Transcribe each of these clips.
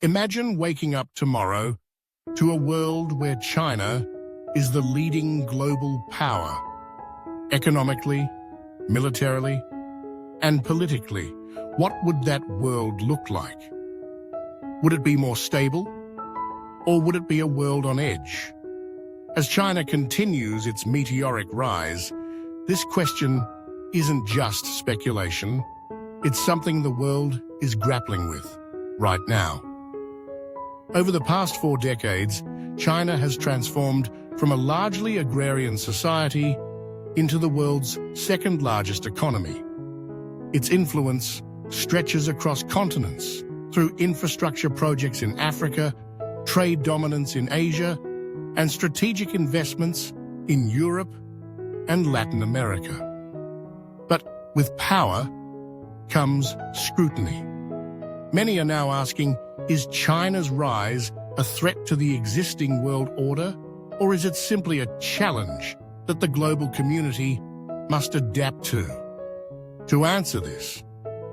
Imagine waking up tomorrow to a world where China is the leading global power, economically, militarily, and politically. What would that world look like? Would it be more stable, or would it be a world on edge? As China continues its meteoric rise, this question isn't just speculation, it's something the world is grappling with right now. Over the past 4 decades, China has transformed from a largely agrarian society into the world's second-largest economy. Its influence stretches across continents through infrastructure projects in Africa, trade dominance in Asia, and strategic investments in Europe and Latin America. But with power comes scrutiny. Many are now asking, is China's rise a threat to the existing world order, or is it simply a challenge that the global community must adapt to? To answer this,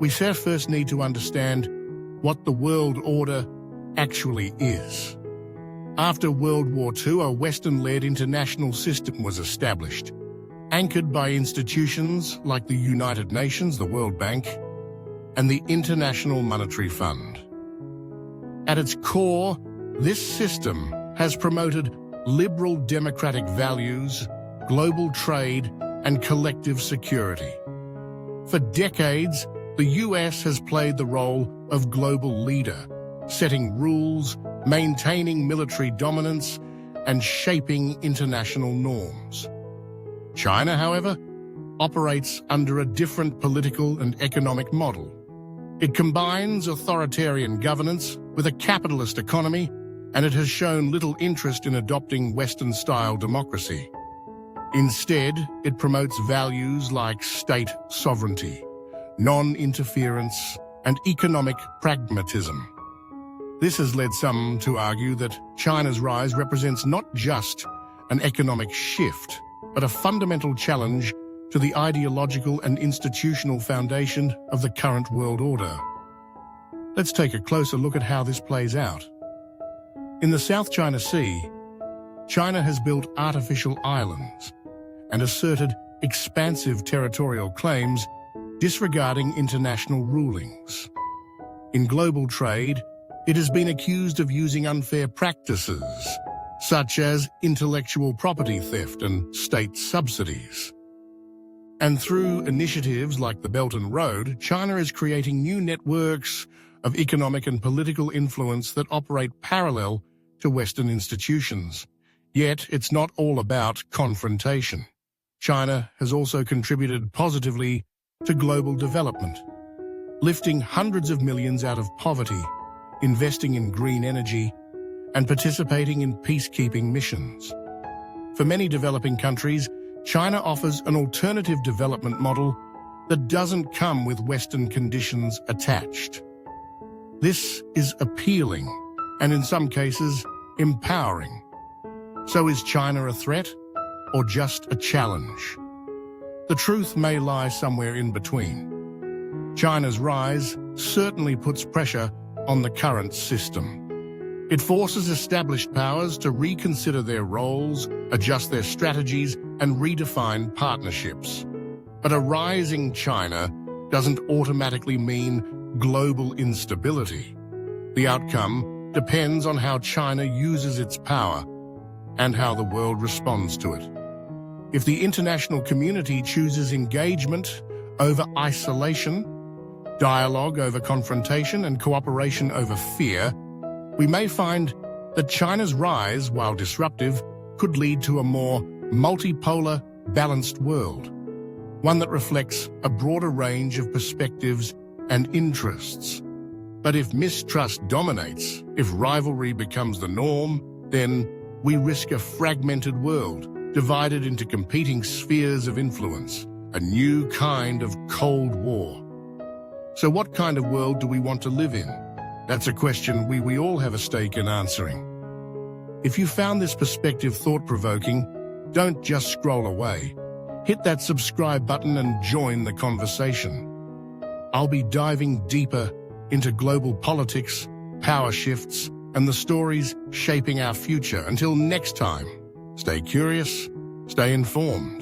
we first need to understand what the world order actually is. After World War II, a Western-led international system was established, anchored by institutions like the United Nations, the World Bank, and the International Monetary Fund. At its core, this system has promoted liberal democratic values, global trade, and collective security. For decades, the US has played the role of global leader, setting rules, maintaining military dominance, and shaping international norms. China, however, operates under a different political and economic model. It combines authoritarian governance with a capitalist economy, and it has shown little interest in adopting Western-style democracy. Instead, it promotes values like state sovereignty, non-interference, and economic pragmatism. This has led some to argue that China's rise represents not just an economic shift, but a fundamental challenge to the ideological and institutional foundation of the current world order. Let's take a closer look at how this plays out. In the South China Sea, China has built artificial islands and asserted expansive territorial claims, disregarding international rulings. In global trade, it has been accused of using unfair practices, such as intellectual property theft and state subsidies. And through initiatives like the Belt and Road, China is creating new networks of economic and political influence that operate parallel to Western institutions. Yet, it's not all about confrontation. China has also contributed positively to global development, lifting hundreds of millions out of poverty, investing in green energy, and participating in peacekeeping missions. For many developing countries, China offers an alternative development model that doesn't come with Western conditions attached. This is appealing, and in some cases, empowering. So is China a threat, or just a challenge? The truth may lie somewhere in between. China's rise certainly puts pressure on the current system. It forces established powers to reconsider their roles, adjust their strategies, and redefine partnerships. But a rising China doesn't automatically mean global instability. The outcome depends on how China uses its power and how the world responds to it. If the international community chooses engagement over isolation, dialogue over confrontation, and cooperation over fear, we may find that China's rise, while disruptive, could lead to a more multipolar, balanced world, one that reflects a broader range of perspectives and interests. But if mistrust dominates, if rivalry becomes the norm, then we risk a fragmented world, divided into competing spheres of influence, a new kind of Cold War. So what kind of world do we want to live in? That's a question we all have a stake in answering. If you found this perspective thought-provoking, don't just scroll away. Hit that subscribe button and join the conversation. I'll be diving deeper into global politics power shifts, and the stories shaping our future. Until next time, stay curious, stay informed.